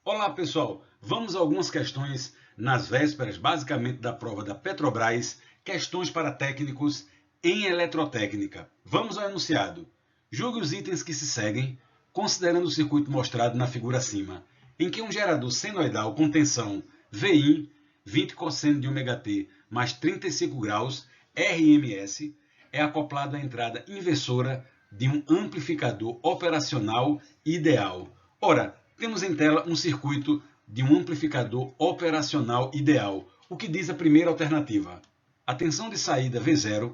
Olá pessoal, vamos a algumas questões nas vésperas basicamente da prova da Petrobras, questões para técnicos em eletrotécnica. Vamos ao enunciado. Julgue os itens que se seguem, considerando o circuito mostrado na figura acima, em que um gerador senoidal com tensão Vin, 20 cosseno de ômega-t mais 35 graus, RMS, é acoplado à entrada inversora de um amplificador operacional ideal. Ora, temos em tela um circuito de um amplificador operacional ideal. O que diz a primeira alternativa? A tensão de saída V0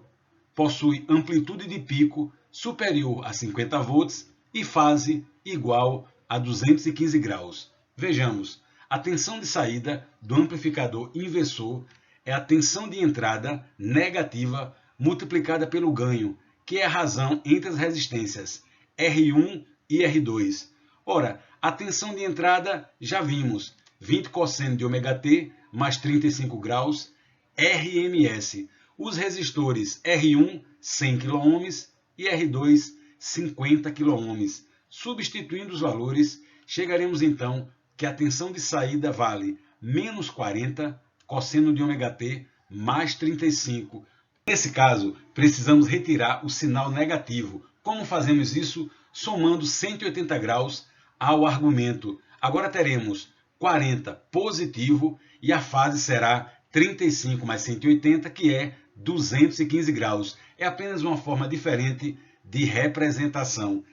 possui amplitude de pico superior a 50 volts e fase igual a 215 graus. Vejamos, a tensão de saída do amplificador inversor é a tensão de entrada negativa multiplicada pelo ganho, que é a razão entre as resistências R1 e R2. Ora, a tensão de entrada já vimos, 20 cosseno de ômega-t mais 35 graus, RMS. Os resistores R1, 100 kΩ e R2, 50 kΩ. Substituindo os valores, chegaremos então que a tensão de saída vale menos 40 cosseno de ômega-t mais 35. Nesse caso, precisamos retirar o sinal negativo. Como fazemos isso? Somando 180 graus ao argumento. Agora teremos 40 positivo e a fase será 35 mais 180, que é 215 graus. É apenas uma forma diferente de representação.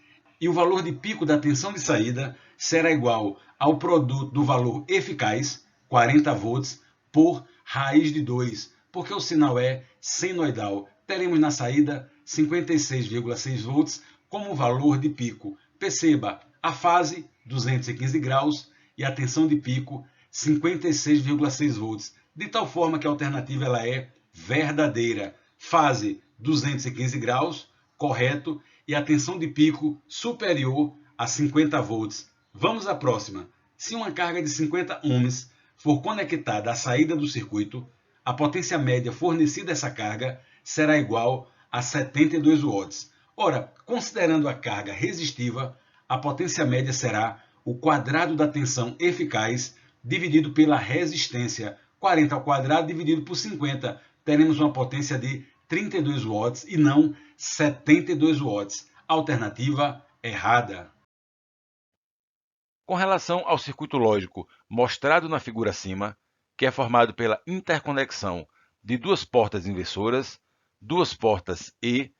E o valor de pico da tensão de saída será igual ao produto do valor eficaz, 40 volts, por raiz de 2, porque o sinal é senoidal. Teremos na saída 56,6 volts como valor de pico. Perceba, a fase 215 graus e a tensão de pico 56,6 volts, de tal forma que a alternativa ela é verdadeira. Fase 215 graus, correto, e a tensão de pico superior a 50 volts. Vamos à próxima. Se uma carga de 50 ohms for conectada à saída do circuito, a potência média fornecida a essa carga será igual a 72 watts. Ora, considerando a carga resistiva, a potência média será o quadrado da tensão eficaz dividido pela resistência. 40 ao quadrado dividido por 50. Teremos uma potência de 32 watts e não 72 watts. Alternativa errada. Com relação ao circuito lógico mostrado na figura acima, que é formado pela interconexão de duas portas inversoras, duas portas e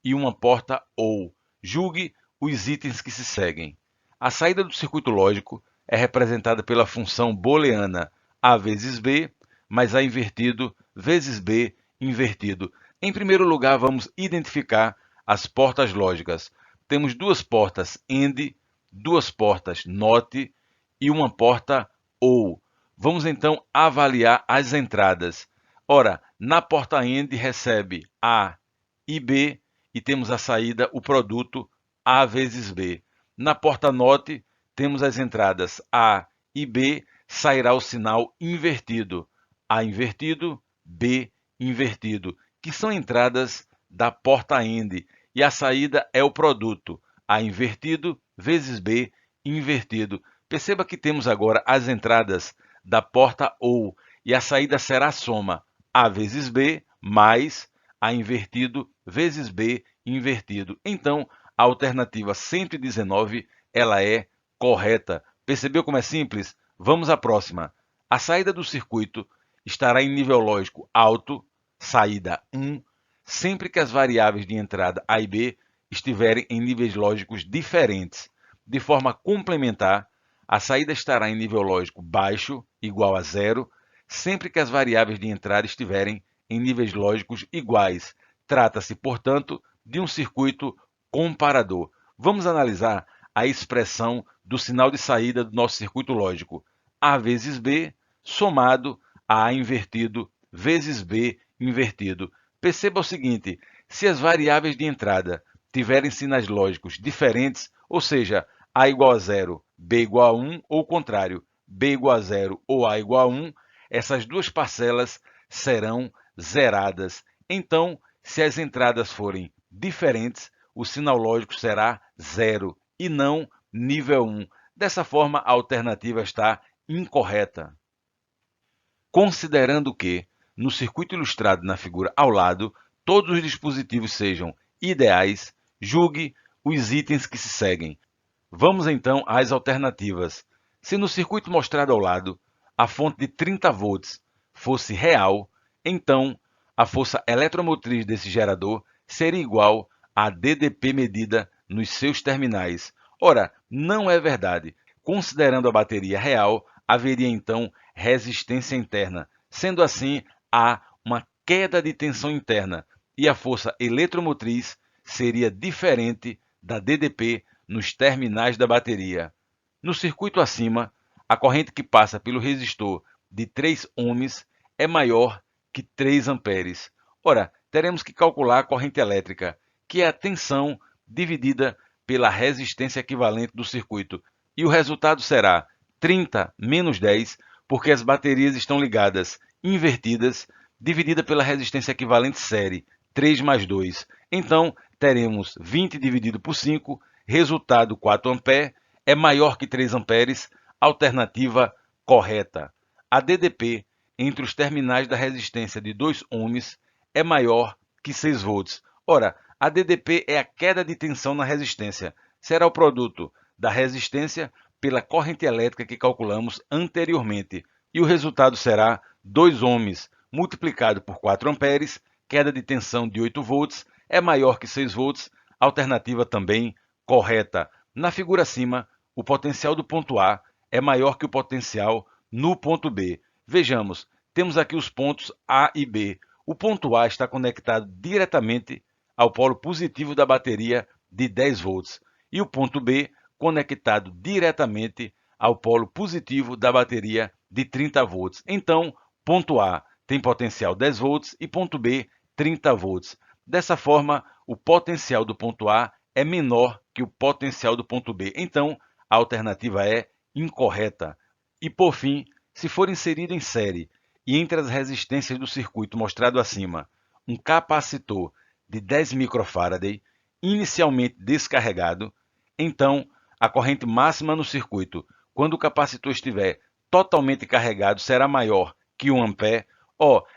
uma porta OU, julgue os itens que se seguem. A saída do circuito lógico é representada pela função booleana A vezes B, mais A invertido vezes B invertido. Em primeiro lugar, vamos identificar as portas lógicas. Temos duas portas AND, duas portas NOT e uma porta OU. Vamos então avaliar as entradas. Ora, na porta AND recebe A e B e temos a saída, o produto A vezes B. Na porta NOT temos as entradas A e B, sairá o sinal invertido. A invertido, B invertido, que são entradas da porta AND. E a saída é o produto A invertido vezes B invertido. Perceba que temos agora as entradas da porta OU e a saída será a soma A vezes B mais A invertido vezes B invertido. Então, a alternativa 119 ela é correta. Percebeu como é simples? Vamos à próxima. A saída do circuito estará em nível lógico alto, saída 1, sempre que as variáveis de entrada A e B estiverem em níveis lógicos diferentes. De forma complementar, a saída estará em nível lógico baixo, igual a zero, sempre que as variáveis de entrada estiverem em níveis lógicos iguais. Trata-se, portanto, de um circuito comparador. Vamos analisar a expressão do sinal de saída do nosso circuito lógico. A vezes B somado a A invertido vezes B invertido. Perceba o seguinte, se as variáveis de entrada tiverem sinais lógicos diferentes, ou seja, A igual a 0, B igual a 1, ou o contrário, B igual a 0 ou A igual a 1, essas duas parcelas serão zeradas. Então, se as entradas forem diferentes, o sinal lógico será 0 e não nível 1. Dessa forma, a alternativa está incorreta. Considerando que, no circuito ilustrado na figura ao lado, todos os dispositivos sejam ideais, julgue os itens que se seguem. Vamos então às alternativas. Se no circuito mostrado ao lado, a fonte de 30 volts fosse real, então a força eletromotriz desse gerador seria igual à DDP medida nos seus terminais. Ora, não é verdade. Considerando a bateria real, haveria então resistência interna. Sendo assim, há uma queda de tensão interna e a força eletromotriz seria diferente da DDP nos terminais da bateria. No circuito acima, a corrente que passa pelo resistor de 3 ohms é maior que 3 amperes. Ora, teremos que calcular a corrente elétrica, que é a tensão dividida pela resistência equivalente do circuito. E o resultado será 30 menos 10, porque as baterias estão ligadas invertidas, dividida pela resistência equivalente série, 3 mais 2. Então, teremos 20 dividido por 5, resultado 4 amperes, é maior que 3 amperes, alternativa correta. A DDP entre os terminais da resistência de 2 ohms é maior que 6 volts. Ora, a DDP é a queda de tensão na resistência. Será o produto da resistência pela corrente elétrica que calculamos anteriormente. E o resultado será 2 ohms multiplicado por 4 amperes, queda de tensão de 8 volts, é maior que 6 volts, alternativa também correta. Na figura acima, o potencial do ponto A é maior que o potencial no ponto B. Vejamos, temos aqui os pontos A e B. O ponto A está conectado diretamente ao polo positivo da bateria de 10 volts e o ponto B conectado diretamente ao polo positivo da bateria de 30 volts. Então, ponto A tem potencial 10 volts e ponto B 30 volts. Dessa forma, o potencial do ponto A é menor que o potencial do ponto B. Então, a alternativa é incorreta. E por fim, se for inserido em série e entre as resistências do circuito mostrado acima, um capacitor de 10 microfarad inicialmente descarregado, então a corrente máxima no circuito, quando o capacitor estiver totalmente carregado, será maior que 1 ampere.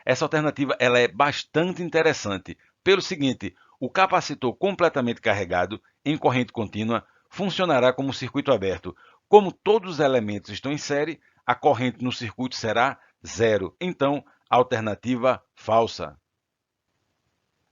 Essa alternativa ela é bastante interessante. Pelo seguinte, o capacitor completamente carregado em corrente contínua funcionará como um circuito aberto. Como todos os elementos estão em série, a corrente no circuito será zero. Então, alternativa falsa.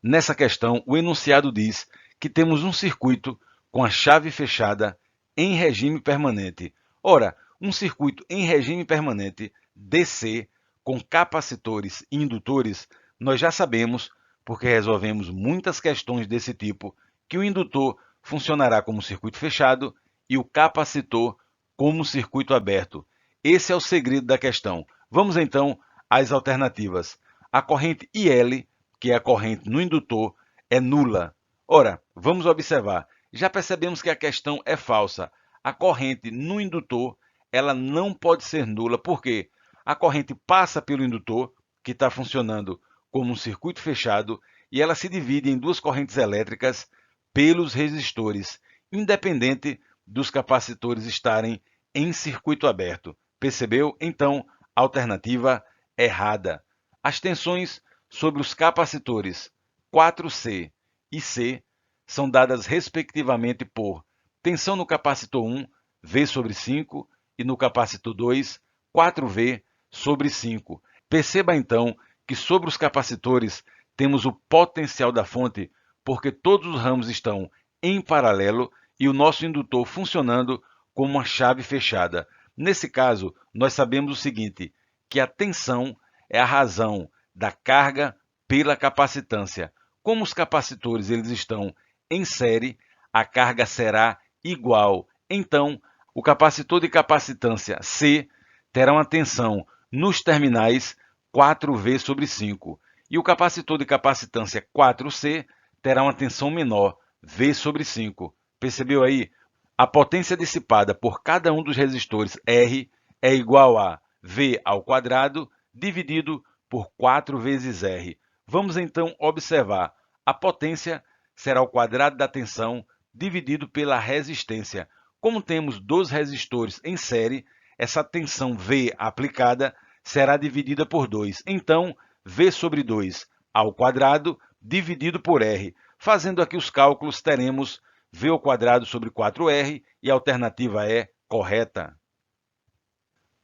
Nessa questão, o enunciado diz que temos um circuito com a chave fechada em regime permanente. Ora, um circuito em regime permanente DC com capacitores e indutores, nós já sabemos, porque resolvemos muitas questões desse tipo, que o indutor funcionará como circuito fechado e o capacitor como circuito aberto. Esse é o segredo da questão. Vamos então às alternativas. A corrente IL, que é a corrente no indutor, é nula. Ora, vamos observar. Já percebemos que a questão é falsa. A corrente no indutor, ela não pode ser nula, porque a corrente passa pelo indutor, que está funcionando como um circuito fechado, e ela se divide em duas correntes elétricas pelos resistores, independente dos capacitores estarem em circuito aberto. Percebeu? Então, alternativa errada. As tensões sobre os capacitores 4C e C são dadas respectivamente por tensão no capacitor 1, V sobre 5, e no capacitor 2, 4V sobre 5. Perceba então que sobre os capacitores temos o potencial da fonte, porque todos os ramos estão em paralelo e o nosso indutor funcionando como uma chave fechada. Nesse caso, nós sabemos o seguinte, que a tensão é a razão da carga pela capacitância. Como os capacitores eles estão em série, a carga será igual. Então, o capacitor de capacitância C terá uma tensão nos terminais 4V sobre 5. E o capacitor de capacitância 4C terá uma tensão menor, V sobre 5. Percebeu aí? A potência dissipada por cada um dos resistores R é igual a V ao quadrado dividido por 4 vezes R. Vamos então observar. A potência será o quadrado da tensão dividido pela resistência. Como temos 2 resistores em série, essa tensão V aplicada será dividida por 2. Então, V sobre 2 ao quadrado dividido por R. Fazendo aqui os cálculos, teremos V ao quadrado sobre 4R e a alternativa é correta.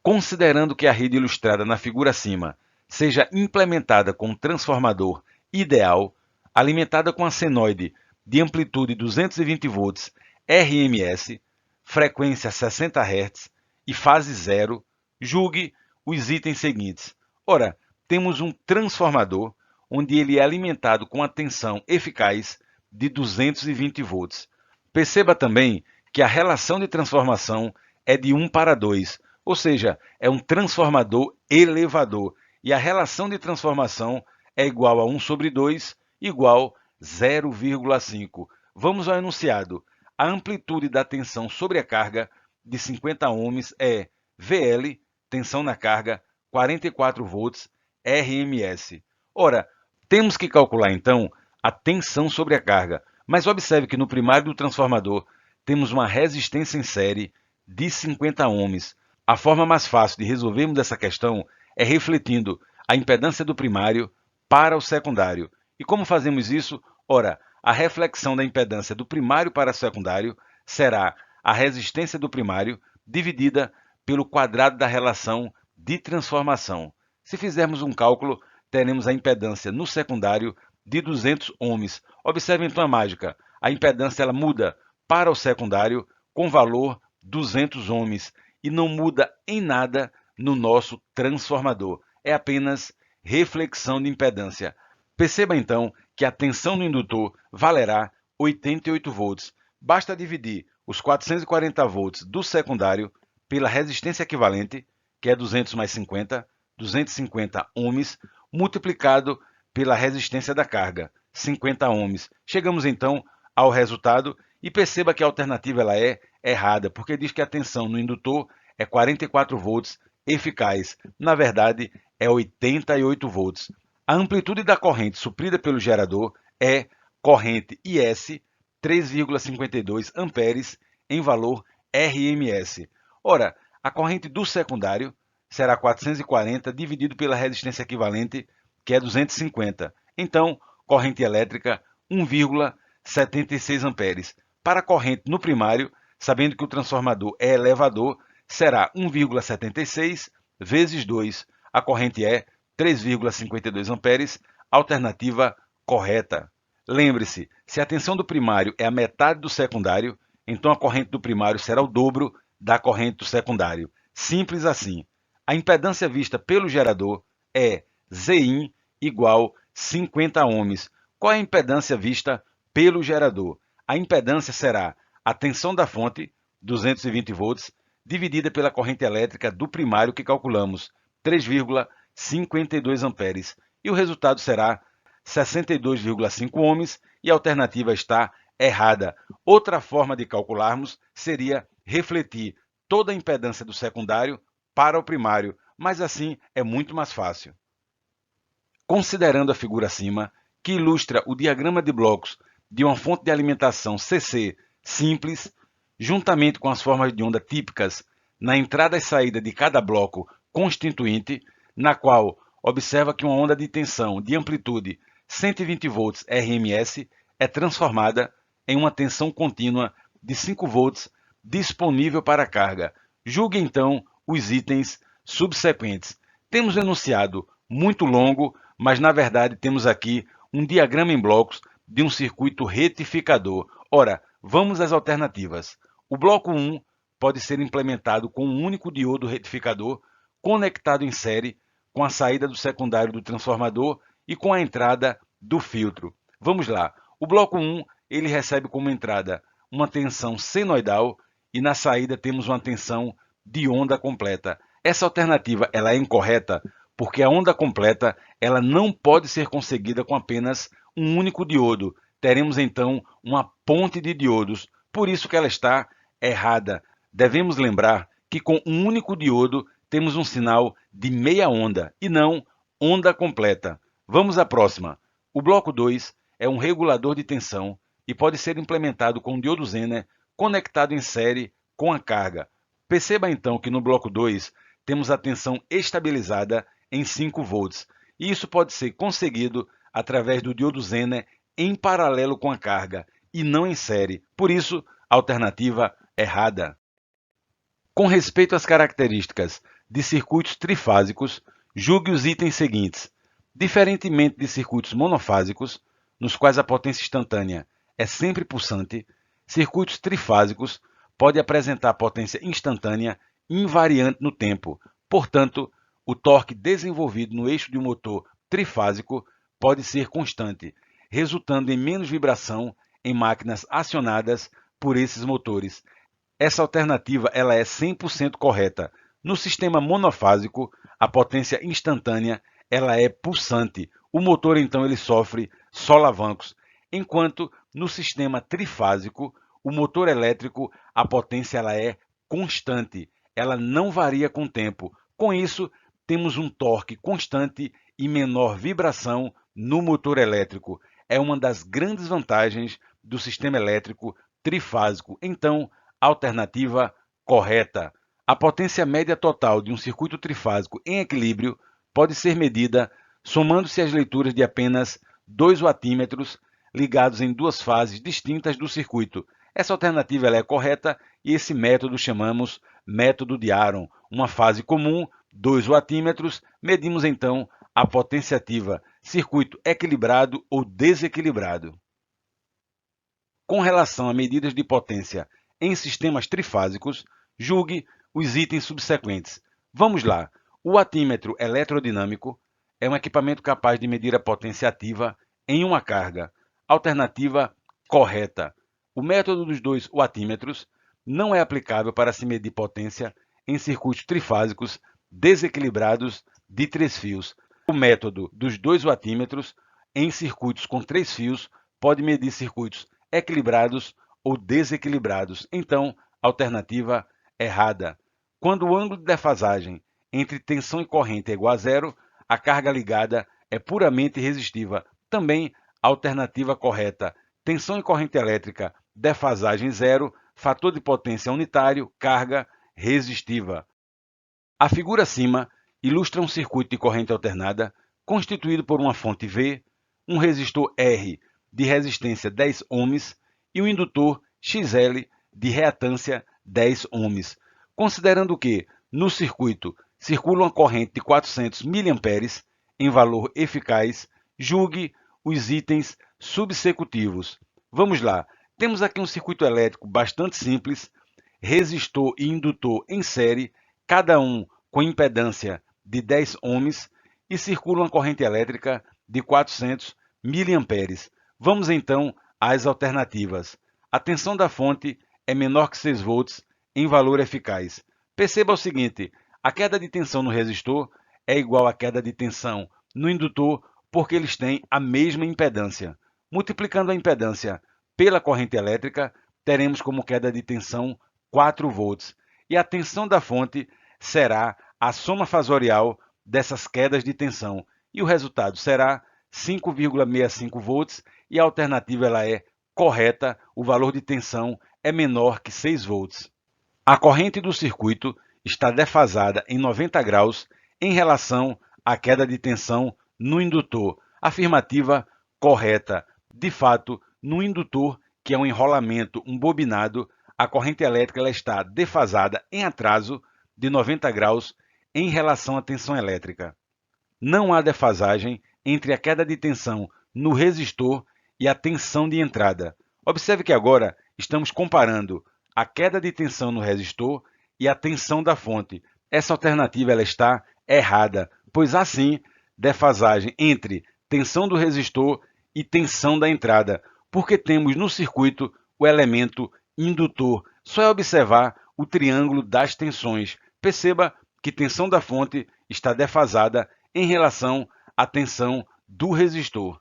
Considerando que a rede ilustrada na figura acima seja implementada com um transformador ideal, alimentada com a senoide de amplitude 220 volts RMS, frequência 60 Hz e fase 0, julgue os itens seguintes. Ora, temos um transformador onde ele é alimentado com a tensão eficaz de 220 volts. Perceba também que a relação de transformação é de 1 para 2, ou seja, é um transformador elevador, e a relação de transformação é igual a 1 sobre 2, igual 0,5. Vamos ao enunciado. A amplitude da tensão sobre a carga de 50 ohms é VL, tensão na carga, 44 volts, RMS. Ora, temos que calcular então a tensão sobre a carga, mas observe que no primário do transformador temos uma resistência em série de 50 ohms. A forma mais fácil de resolvermos essa questão é refletindo a impedância do primário para o secundário. E como fazemos isso? Ora, a reflexão da impedância do primário para o secundário será a resistência do primário dividida pelo quadrado da relação de transformação. Se fizermos um cálculo, teremos a impedância no secundário de 200 ohms. Observe então a mágica. A impedância ela muda para o secundário com valor 200 ohms e não muda em nada no nosso transformador. É apenas reflexão de impedância. Perceba então que a tensão no indutor valerá 88 volts. Basta dividir os 440 volts do secundário pela resistência equivalente, que é 200 mais 50, 250 ohms, multiplicado pela resistência da carga, 50 ohms. Chegamos então ao resultado e perceba que a alternativa ela é errada, porque diz que a tensão no indutor é 44 volts eficaz. Na verdade, é 88 volts. A amplitude da corrente suprida pelo gerador é corrente IS 3,52 amperes em valor RMS. Ora, a corrente do secundário será 440 dividido pela resistência equivalente, que é 250. Então, corrente elétrica 1,76 amperes. Para a corrente no primário, sabendo que o transformador é elevador, será 1,76 vezes 2. A corrente é 3,52 amperes, alternativa correta. Lembre-se, se a tensão do primário é a metade do secundário, então a corrente do primário será o dobro da corrente do secundário. Simples assim. A impedância vista pelo gerador é Zin igual 50 ohms. Qual é a impedância vista pelo gerador? A impedância será a tensão da fonte, 220 volts, dividida pela corrente elétrica do primário que calculamos, 3,52 amperes. E o resultado será 62,5 ohms e a alternativa está errada. Outra forma de calcularmos seria refletir toda a impedância do secundário para o primário, mas assim é muito mais fácil. Considerando a figura acima, que ilustra o diagrama de blocos de uma fonte de alimentação CC simples, juntamente com as formas de onda típicas na entrada e saída de cada bloco constituinte, na qual observa que uma onda de tensão de amplitude 120 volts RMS é transformada em uma tensão contínua de 5 volts disponível para carga. Julgue então os itens subsequentes. Temos um enunciado muito longo, mas na verdade temos aqui um diagrama em blocos de um circuito retificador. Ora, vamos às alternativas. O bloco 1 pode ser implementado com um único diodo retificador conectado em série com a saída do secundário do transformador e com a entrada do filtro. Vamos lá. O bloco 1 ele recebe como entrada uma tensão senoidal e na saída temos uma tensão de onda completa. Essa alternativa ela é incorreta porque a onda completa ela não pode ser conseguida com apenas um único diodo. Teremos então uma ponte de diodos, por isso que ela está errada. Devemos lembrar que com um único diodo temos um sinal de meia onda e não onda completa. Vamos à próxima. O bloco 2 é um regulador de tensão e pode ser implementado com um diodo Zener conectado em série com a carga. Perceba então que no bloco 2 temos a tensão estabilizada em 5 volts. E isso pode ser conseguido através do diodo Zener em paralelo com a carga e não em série. Por isso, alternativa errada. Com respeito às características de circuitos trifásicos, julgue os itens seguintes. Diferentemente de circuitos monofásicos, nos quais a potência instantânea é sempre pulsante, circuitos trifásicos podem apresentar potência instantânea invariante no tempo. Portanto, o torque desenvolvido no eixo de um motor trifásico pode ser constante, resultando em menos vibração em máquinas acionadas por esses motores. Essa alternativa ela é 100% correta. No sistema monofásico, a potência instantânea ela é pulsante. O motor então ele sofre solavancos, enquanto no sistema trifásico, o motor elétrico, a potência ela é constante, ela não varia com o tempo. Com isso, temos um torque constante e menor vibração no motor elétrico. É uma das grandes vantagens do sistema elétrico trifásico. Então, alternativa correta. A potência média total de um circuito trifásico em equilíbrio pode ser medida somando-se as leituras de apenas 2 wattímetros ligados em duas fases distintas do circuito. Essa alternativa ela é correta e esse método chamamos método de Aaron. Uma fase comum, 2 wattímetros, medimos então a potência ativa, circuito equilibrado ou desequilibrado. Com relação a medidas de potência em sistemas trifásicos, julgue os itens subsequentes. Vamos lá. O watímetro eletrodinâmico é um equipamento capaz de medir a potência ativa em uma carga. Alternativa correta. O método dos 2 watímetros não é aplicável para se medir potência em circuitos trifásicos desequilibrados de 3 fios. O método dos 2 watímetros em circuitos com 3 fios pode medir circuitos equilibrados ou desequilibrados. Então, alternativa errada. Quando o ângulo de defasagem entre tensão e corrente é igual a zero, a carga ligada é puramente resistiva. Também, alternativa correta. Tensão e corrente elétrica, defasagem zero, fator de potência unitário, carga resistiva. A figura acima ilustra um circuito de corrente alternada constituído por uma fonte V, um resistor R de resistência 10 ohms e um indutor XL de reatância 10 ohms. Considerando que, no circuito, circula uma corrente de 400 mA em valor eficaz, julgue os itens subsecutivos. Vamos lá. Temos aqui um circuito elétrico bastante simples, resistor e indutor em série, cada um com impedância de 10 ohms e circula uma corrente elétrica de 400 mA. Vamos então às alternativas. A tensão da fonte é menor que 6 volts em valor eficaz. Perceba o seguinte, a queda de tensão no resistor é igual à queda de tensão no indutor porque eles têm a mesma impedância. Multiplicando a impedância pela corrente elétrica, teremos como queda de tensão 4 volts. E a tensão da fonte será a soma fasorial dessas quedas de tensão. E o resultado será 5,65 volts e a alternativa ela é correta, o valor de tensão é menor que 6 volts. A corrente do circuito está defasada em 90 graus em relação à queda de tensão no indutor. Afirmativa correta. De fato, no indutor, que é um enrolamento, um bobinado, a corrente elétrica ela está defasada em atraso de 90 graus em relação à tensão elétrica. Não há defasagem entre a queda de tensão no resistor e a tensão de entrada. Observe que agora estamos comparando a queda de tensão no resistor e a tensão da fonte. Essa alternativa ela está errada, pois há sim defasagem entre tensão do resistor e tensão da entrada, porque temos no circuito o elemento indutor. Só é observar o triângulo das tensões. Perceba que tensão da fonte está defasada em relação à tensão do resistor.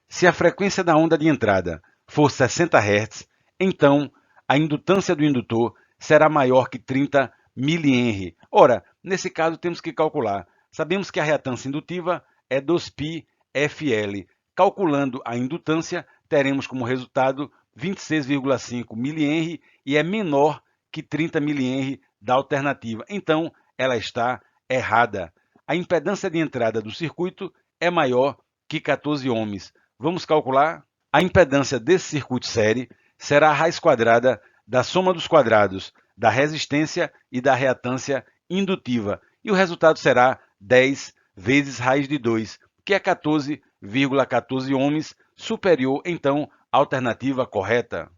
Se a frequência da onda de entrada for 60 Hz, então a indutância do indutor será maior que 30 mH. Ora, nesse caso temos que calcular. Sabemos que a reatância indutiva é 2πfL. Calculando a indutância, teremos como resultado 26,5 mH e é menor que 30 mH da alternativa. Então, ela está errada. A impedância de entrada do circuito é maior que 14 ohms. Vamos calcular? A impedância desse circuito série será a raiz quadrada da soma dos quadrados da resistência e da reatância indutiva. E o resultado será 10 vezes raiz de 2, que é 14,14 ohms, superior, então, à alternativa correta.